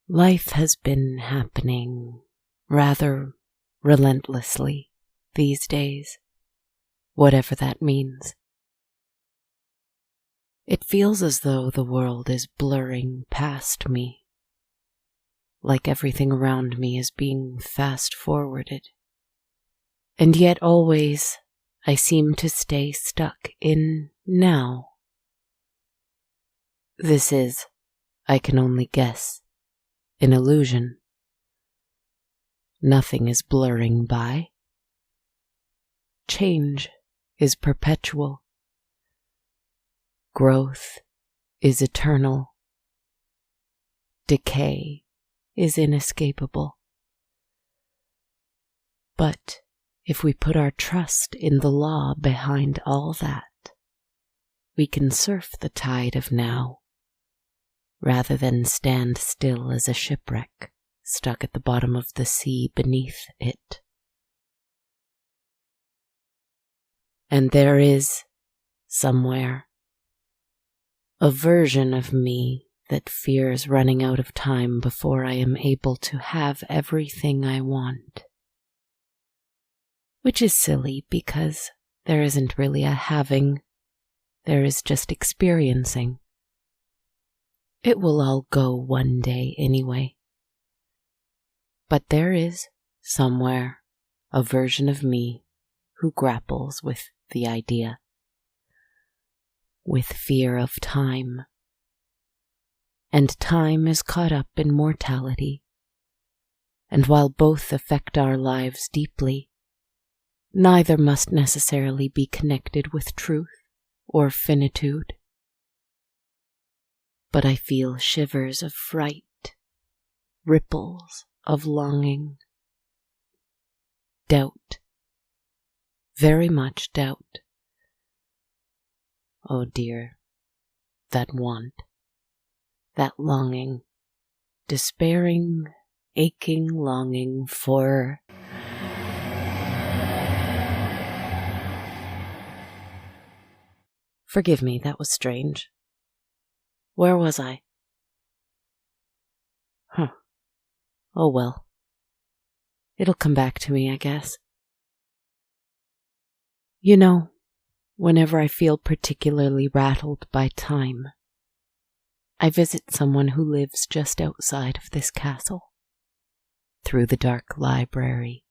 Life has been happening rather relentlessly these days, whatever that means. It feels as though the world is blurring past me, like everything around me is being fast-forwarded. And yet always I seem to stay stuck in now. This is, I can only guess, an illusion. Nothing is blurring by. Change is perpetual. Growth is eternal. Decay is inescapable. But if we put our trust in the law behind all that, we can surf the tide of now, rather than stand still as a shipwreck stuck at the bottom of the sea beneath it. And there is, somewhere, a version of me that fears running out of time before I am able to have everything I want. Which is silly because there isn't really a having, there is just experiencing. It will all go one day anyway. But there is, somewhere, a version of me who grapples with the idea, with fear of time. And time is caught up in mortality, and while both affect our lives deeply, neither must necessarily be connected with truth or finitude. But I feel shivers of fright, ripples of longing, doubt, very much doubt. Oh dear, that want, that longing, despairing, aching longing for Forgive me, that was strange. Where was I? Oh well. It'll come back to me, I guess. You know, whenever I feel particularly rattled by time, I visit someone who lives just outside of this castle. Through the dark library,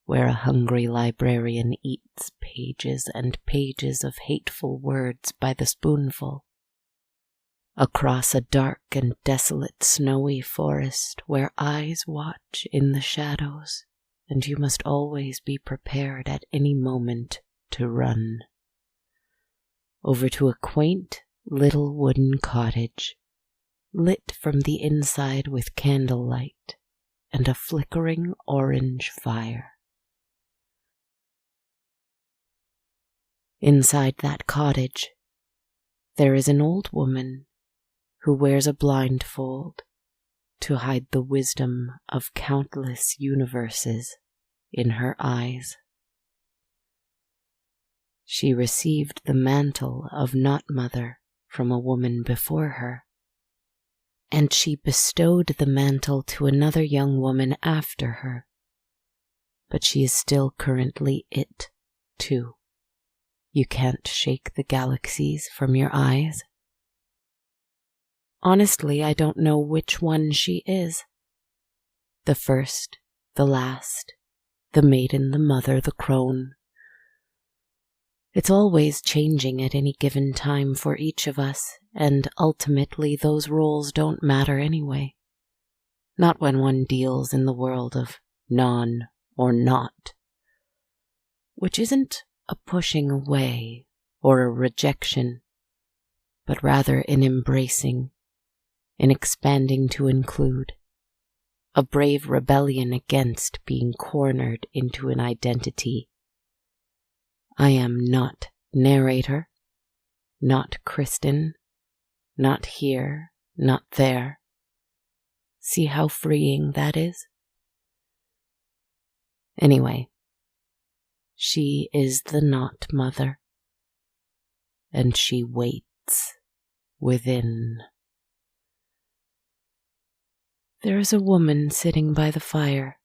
where a hungry librarian eats pages and pages of hateful words by the spoonful. Across a dark and desolate snowy forest where eyes watch in the shadows, and you must always be prepared at any moment to run. Over to a quaint little wooden cottage, lit from the inside with candlelight and a flickering orange fire. Inside that cottage, there is an old woman who wears a blindfold to hide the wisdom of countless universes in her eyes. She received the mantle of Not Mother from a woman before her, and she bestowed the mantle to another young woman after her, but she is still currently it, too. You can't shake the galaxies from your eyes. Honestly, I don't know which one she is. The first, the last, the maiden, the mother, the crone. It's always changing at any given time for each of us, and ultimately those roles don't matter anyway. Not when one deals in the world of non or not, which isn't a pushing away or a rejection, but rather an embracing, an expanding to include, a brave rebellion against being cornered into an identity. I am not narrator, not Kristen Not here, not there. See how freeing that is? Anyway, she is the not mother, and she waits within. There is a woman sitting by the fire,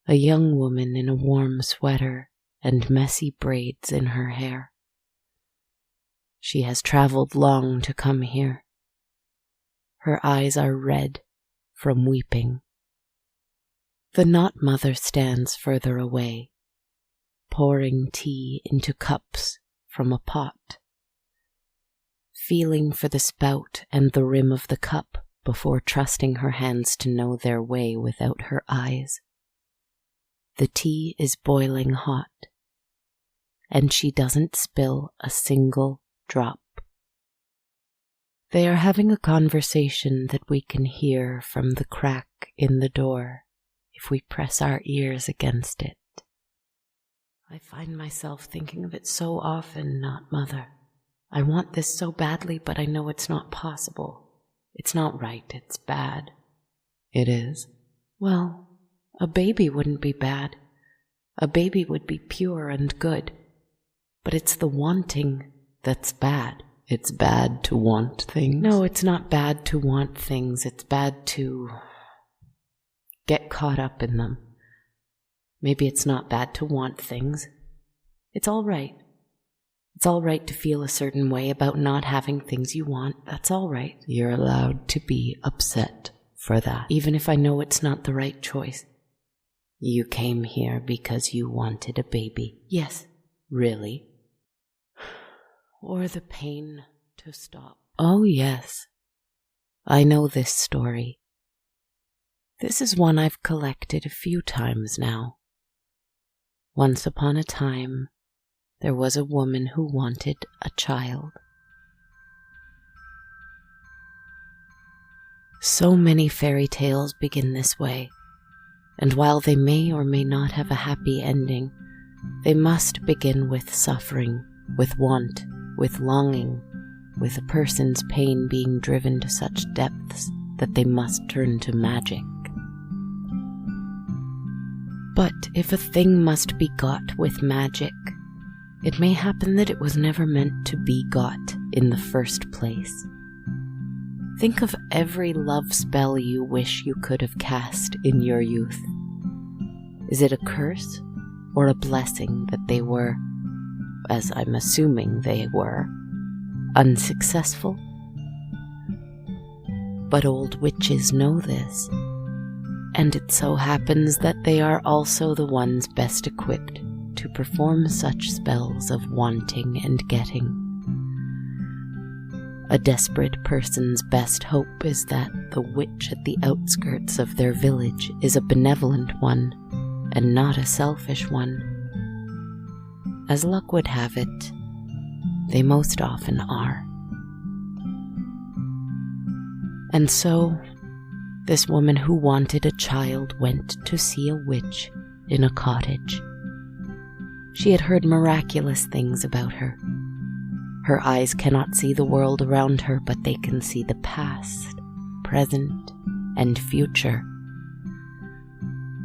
a young woman in a warm sweater and messy braids in her hair. She has traveled long to come here. Her eyes are red from weeping. The not mother stands further away, pouring tea into cups from a pot, feeling for the spout and the rim of the cup before trusting her hands to know their way without her eyes. The tea is boiling hot, and she doesn't spill a single drop. They are having a conversation that we can hear from the crack in the door if we press our ears against it. I find myself thinking of it so often, not mother. I want this so badly, but I know it's not possible. It's not right, it's bad. It is? Well, a baby wouldn't be bad. A baby would be pure and good. But it's the wanting that's bad. It's bad to want things? No, it's not bad to want things. It's bad to get caught up in them. Maybe it's not bad to want things. It's all right. It's all right to feel a certain way about not having things you want. That's all right. You're allowed to be upset for that, even if I know it's not the right choice. You came here because you wanted a baby. Yes. Really? Or the pain to stop. Oh, yes. I know this story. This is one I've collected a few times now. Once upon a time, there was a woman who wanted a child. So many fairy tales begin this way, and while they may or may not have a happy ending, they must begin with suffering, with want, with longing, with a person's pain being driven to such depths that they must turn to magic. But if a thing must be got with magic, it may happen that it was never meant to be got in the first place. Think of every love spell you wish you could have cast in your youth. Is it a curse or a blessing that they were, as I'm assuming they were, unsuccessful? But old witches know this, and it so happens that they are also the ones best equipped to perform such spells of wanting and getting. A desperate person's best hope is that the witch at the outskirts of their village is a benevolent one and not a selfish one. As luck would have it, they most often are. And so, this woman who wanted a child went to see a witch in a cottage. She had heard miraculous things about her. Her eyes cannot see the world around her, but they can see the past, present, and future,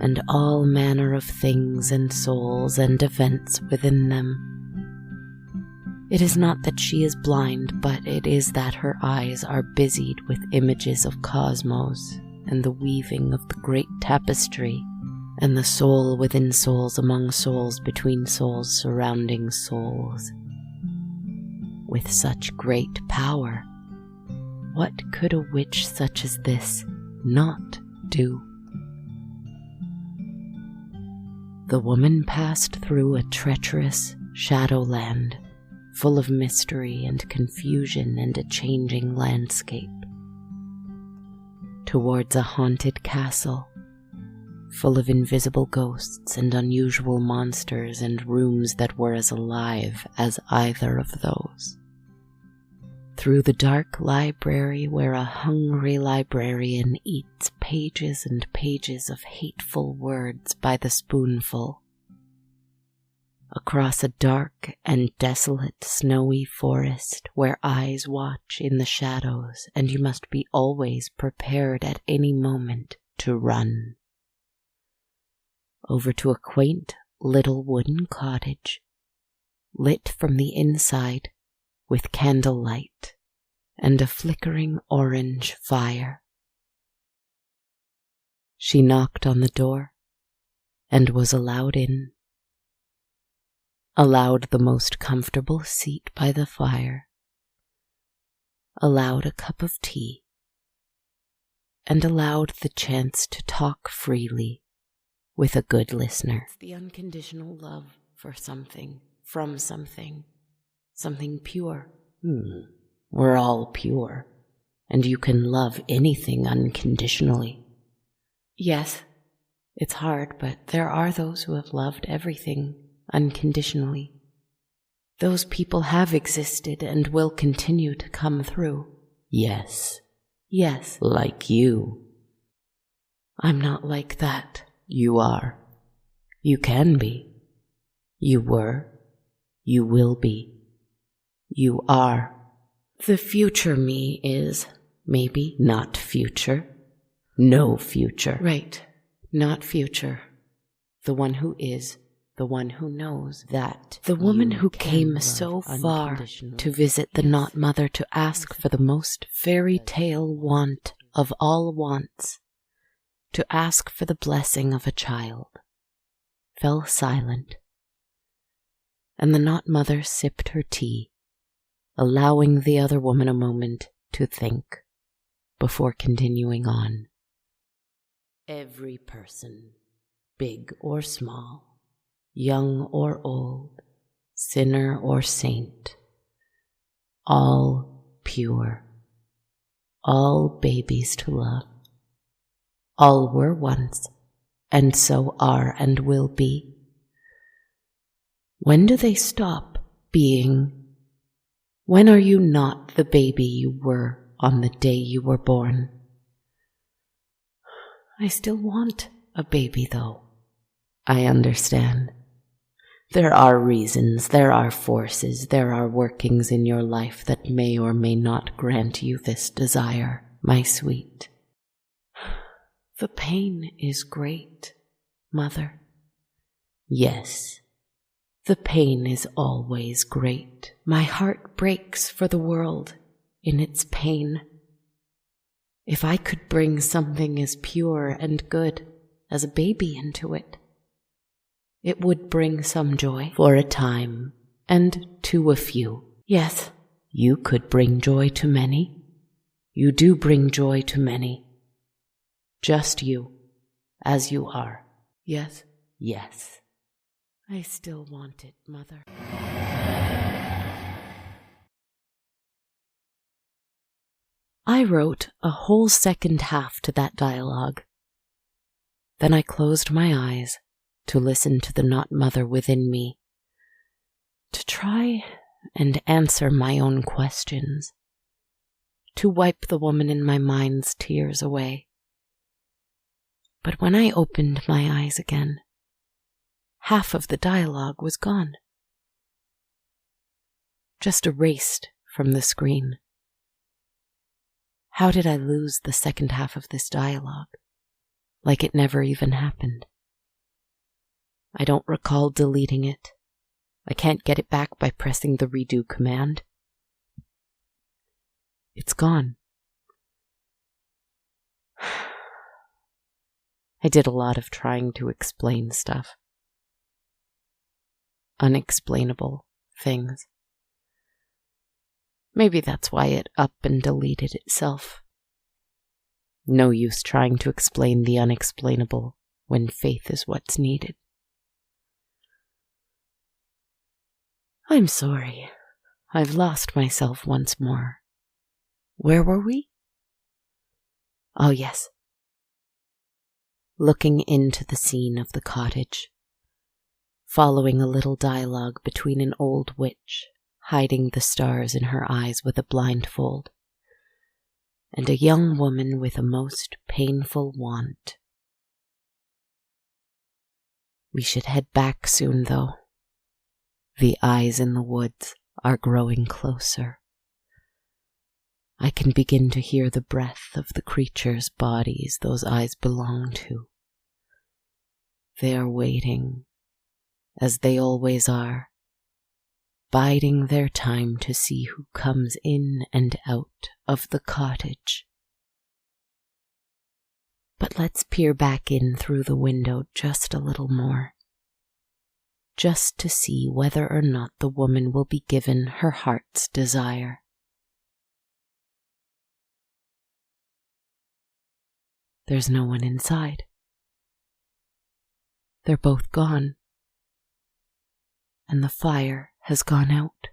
and all manner of things and souls and events within them. It is not that she is blind, but it is that her eyes are busied with images of cosmos and the weaving of the great tapestry, and the soul within souls among souls between souls surrounding souls. With such great power, what could a witch such as this not do? The woman passed through a treacherous shadowland, full of mystery and confusion and a changing landscape, towards a haunted castle, full of invisible ghosts and unusual monsters and rooms that were as alive as either of those. Through the dark library where a hungry librarian eats pages and pages of hateful words by the spoonful. across a dark and desolate snowy forest where eyes watch in the shadows and you must be always prepared at any moment to run. Over to a quaint little wooden cottage, lit from the inside with candlelight and a flickering orange fire. She knocked on the door and was allowed in. Allowed the most comfortable seat by the fire, allowed a cup of tea, and allowed the chance to talk freely with a good listener. It's the unconditional love for something, from something, something pure. We're all pure, and you can love anything unconditionally. Yes, it's hard, but there are those who have loved everything unconditionally. Those people have existed and will continue to come through. Yes. Yes. Like you. I'm not like that. You are. You can be. You were. You will be. You are. The future me is, maybe, not future. No future. Right. Not future. The one who is. The one who knows that the woman who came so far to visit the not mother to ask for the most fairy tale want of all wants, to ask for the blessing of a child, fell silent, and the not mother sipped her tea, allowing the other woman a moment to think before continuing on. Every person, big or small, young or old, sinner or saint, all pure, all babies to love, all were once, and so are and will be. When do they stop being? When are you not the baby you were on the day you were born? I still want a baby, though. I understand. There are reasons, there are forces, there are workings in your life that may or may not grant you this desire, my sweet. The pain is great, Mother. Yes, the pain is always great. My heart breaks for the world in its pain. If I could bring something as pure and good as a baby into it, it would bring some joy for a time, and to a few. Yes, you could bring joy to many. You do bring joy to many. Just you, as you are. Yes? Yes. I still want it, Mother. I wrote a whole second half to that dialogue. Then I closed my eyes to listen to the not mother within me, to try and answer my own questions, to wipe the woman in my mind's tears away. But when I opened my eyes again, half of the dialogue was gone, just erased from the screen. How did I lose the second half of this dialogue, like it never even happened? I don't recall deleting it. I can't get it back by pressing the redo command. It's gone. I did a lot of trying to explain stuff. Unexplainable things. Maybe that's why it up and deleted itself. No use trying to explain the unexplainable when faith is what's needed. I'm sorry. I've lost myself once more. Where were we? Oh, yes. Looking into the scene of the cottage, following a little dialogue between an old witch hiding the stars in her eyes with a blindfold, and a young woman with a most painful want. We should head back soon, though. The eyes in the woods are growing closer. I can begin to hear the breath of the creatures' bodies those eyes belong to. They are waiting, as they always are, biding their time to see who comes in and out of the cottage. But let's peer back in through the window just a little more, just to see whether or not the woman will be given her heart's desire. There's no one inside. They're both gone, and the fire has gone out,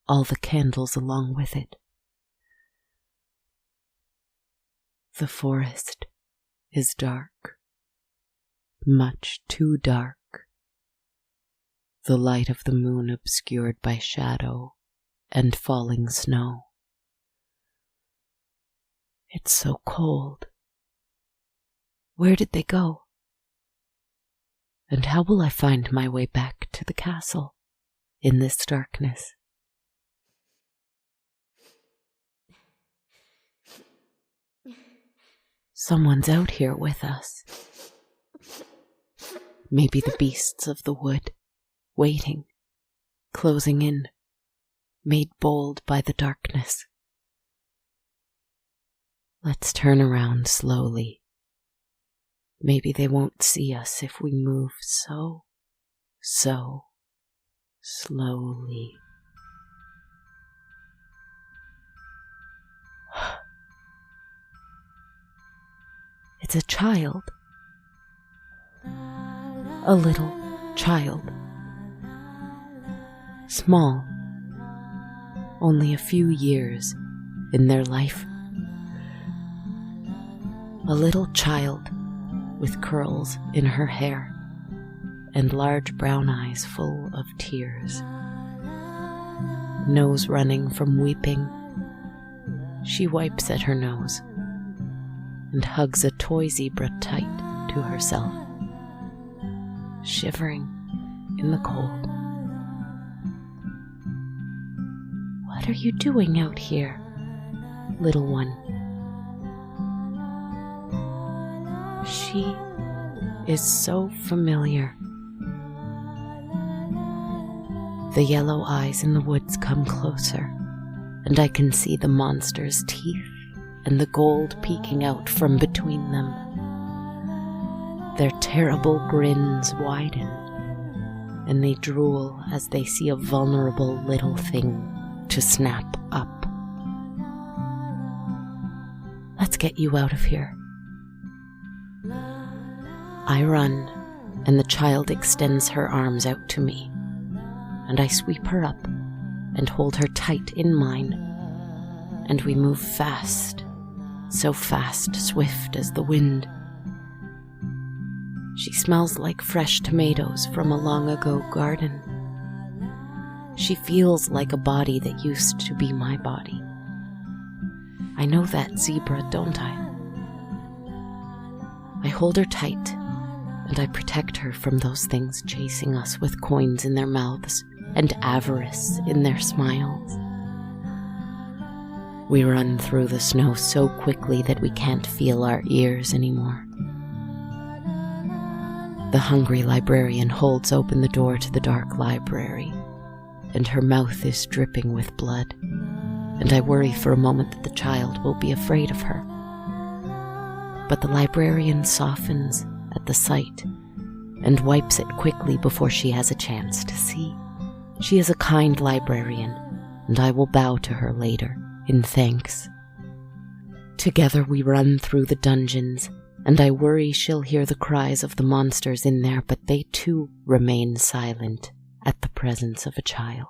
all the candles along with it. The forest is dark, much too dark, the light of the moon obscured by shadow and falling snow. It's so cold. Where did they go? And how will I find my way back to the castle in this darkness? Someone's out here with us. Maybe the beasts of the wood, waiting, closing in, made bold by the darkness. Let's turn around slowly. Maybe they won't see us if we move so slowly. It's a child. A little child. Small. Only a few years in their life. A little child with curls in her hair and large brown eyes full of tears. Nose running from weeping. She wipes at her nose and hugs a toy zebra tight to herself, shivering in the cold. What are you doing out here, little one? She is so familiar. The yellow eyes in the woods come closer, and I can see the monster's teeth and the gold peeking out from between them. Their terrible grins widen, and they drool as they see a vulnerable little thing to snap up. Let's get you out of here. I run, and the child extends her arms out to me, and I sweep her up and hold her tight in mine, and we move fast, so fast, swift as the wind. She smells like fresh tomatoes from a long-ago garden. She feels like a body that used to be my body. I know that zebra, don't I? I hold her tight, and I protect her from those things chasing us with coins in their mouths and avarice in their smiles. We run through the snow so quickly that we can't feel our ears anymore. The hungry librarian holds open the door to the dark library, and her mouth is dripping with blood, and I worry for a moment that the child will be afraid of her. But the librarian softens at the sight and wipes it quickly before she has a chance to see. She is a kind librarian, and I will bow to her later in thanks. Together we run through the dungeons, and I worry she'll hear the cries of the monsters in there, but they too remain silent at the presence of a child.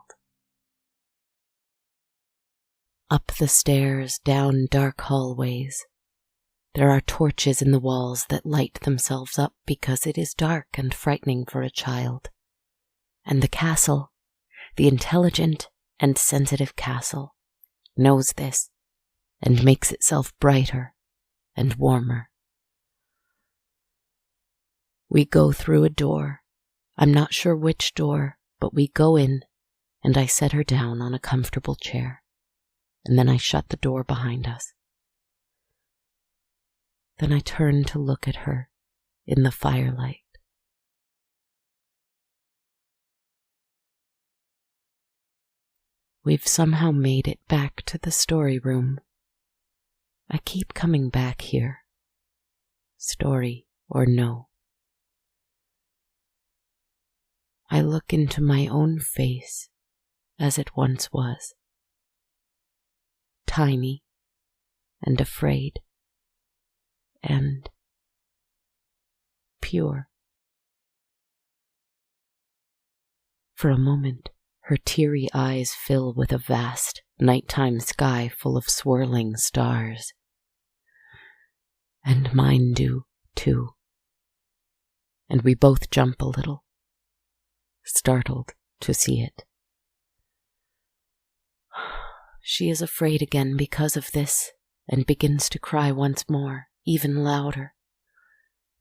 Up the stairs, down dark hallways. There are torches in the walls that light themselves up because it is dark and frightening for a child. And the castle, the intelligent and sensitive castle, knows this and makes itself brighter and warmer. We go through a door. I'm not sure which door, But we go in, and I set her down on a comfortable chair, and then I shut the door behind us. Then I turn to look at her in the firelight. We've somehow made it back to the story room. I keep coming back here, story or no. I look into my own face as it once was, tiny and afraid and pure. For a moment, her teary eyes fill with a vast nighttime sky full of swirling stars. And mine do, too. And we both jump a little, startled to see it. She is afraid again because of this, and begins to cry once more, even louder.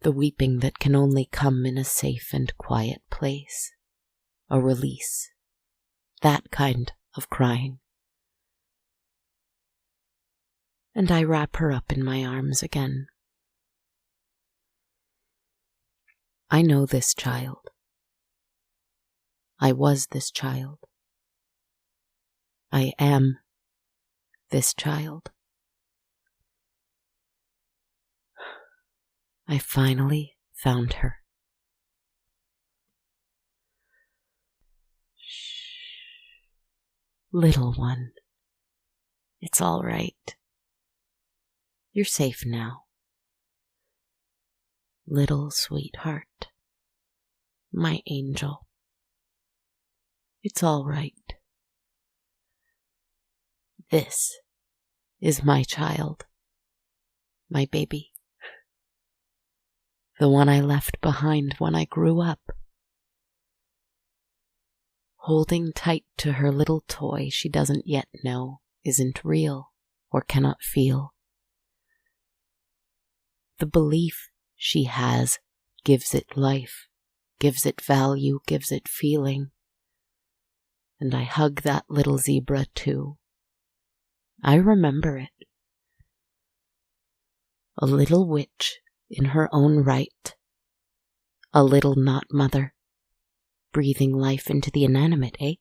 The weeping that can only come in a safe and quiet place. A release. That kind of crying. And I wrap her up in my arms again. I know this child. I was this child. I am this child. I finally found her. Little one, it's all right. You're safe now. Little sweetheart, my angel, it's all right. This is my child, my baby, the one I left behind when I grew up. Holding tight to her little toy she doesn't yet know isn't real or cannot feel. The belief she has gives it life, gives it value, gives it feeling. And I hug that little zebra too. I remember it. A little witch in her own right. A little not mother. Breathing life into the inanimate, eh?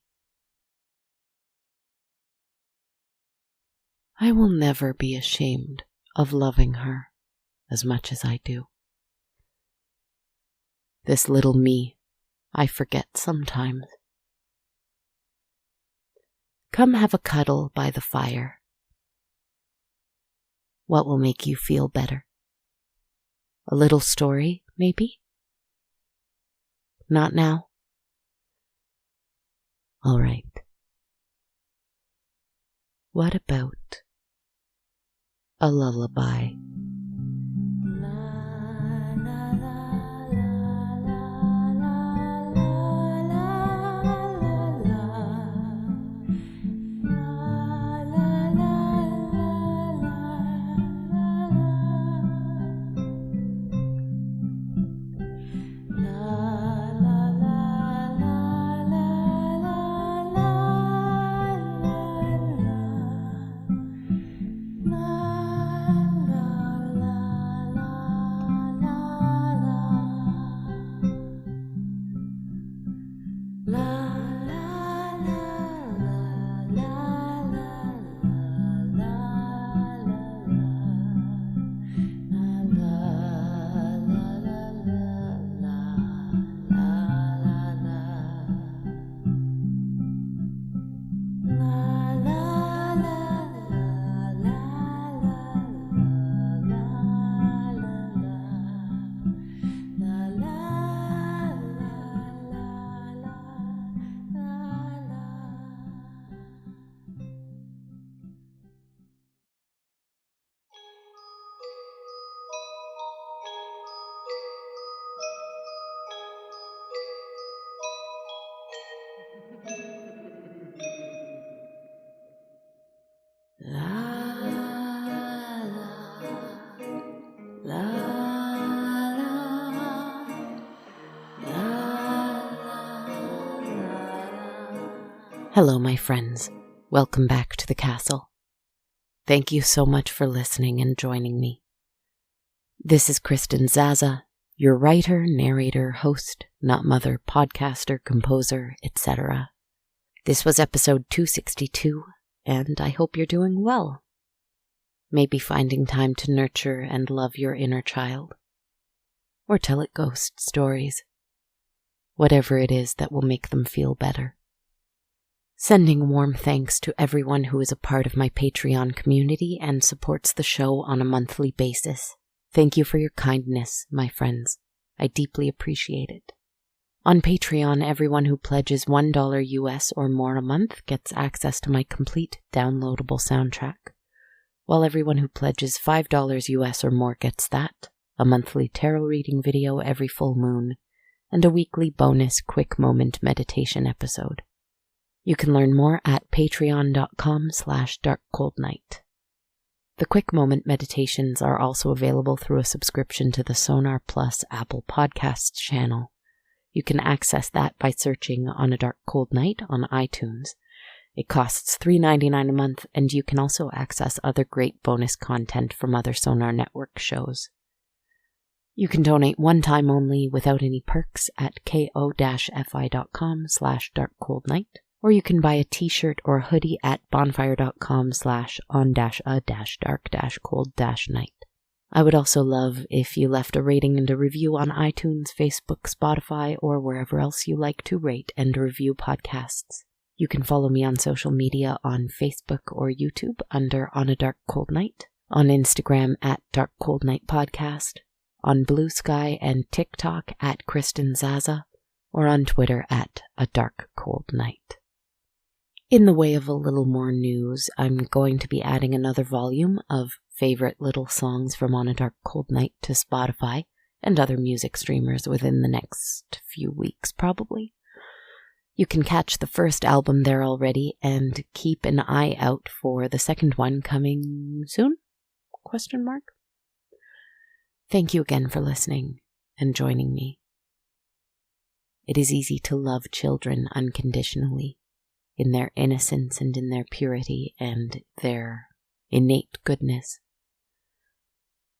I will never be ashamed of loving her as much as I do. This little me, I forget sometimes. Come have a cuddle by the fire. What will make you feel better? A little story, maybe? Not now? All right. What about a lullaby? Hello, my friends. Welcome back to the castle. Thank you so much for listening and joining me. This is Kristen Zaza, your writer, narrator, host, not mother, podcaster, composer, etc. This was episode 262, and I hope you're doing well. Maybe finding time to nurture and love your inner child, or tell it ghost stories. Whatever it is that will make them feel better. Sending warm thanks to everyone who is a part of my Patreon community and supports the show on a monthly basis. Thank you for your kindness, my friends. I deeply appreciate it. On Patreon, everyone who pledges $1 US or more a month gets access to my complete downloadable soundtrack, while everyone who pledges $5 US or more gets that, a monthly tarot reading video every full moon, and a weekly bonus quick moment meditation episode. You can learn more at patreon.com/darkcoldnight. The quick moment meditations are also available through a subscription to the Sonar Plus Apple Podcasts channel. You can access that by searching On a Dark Cold Night on iTunes. It costs $3.99 a month, and you can also access other great bonus content from other Sonar Network shows. You can donate one time only without any perks at ko-fi.com/darkcoldnight. Or you can buy a t-shirt or a hoodie at bonfire.com/on-a-dark-cold-night. I would also love if you left a rating and a review on iTunes, Facebook, Spotify, or wherever else you like to rate and review podcasts. You can follow me on social media on Facebook or YouTube under On a Dark Cold Night, on Instagram at Dark Cold Night Podcast, on Blue Sky and TikTok at Kristen Zaza, or on Twitter at A Dark Cold Night. In the way of a little more news, I'm going to be adding another volume of favorite little songs from On a Dark Cold Night to Spotify and other music streamers within the next few weeks, probably. You can catch the first album there already and keep an eye out for the second one coming soon? ? Thank you again for listening and joining me. It is easy to love children unconditionally, in their innocence and in their purity and their innate goodness.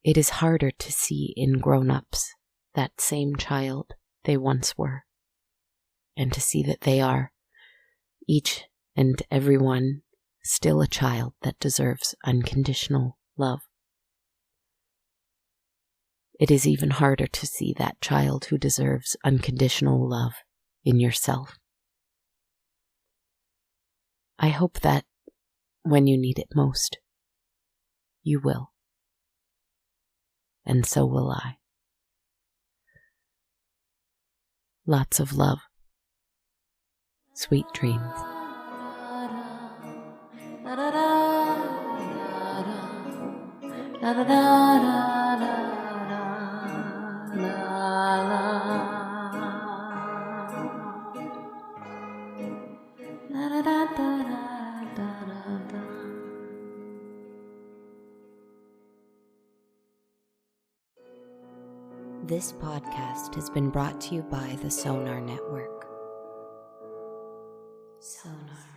It is harder to see in grown-ups that same child they once were, and to see that they are, each and every one, still a child that deserves unconditional love. It is even harder to see that child who deserves unconditional love in yourself. I hope that when you need it most, you will. And so will I. Lots of love. Sweet dreams. This podcast has been brought to you by the Sonar Network. Sonar.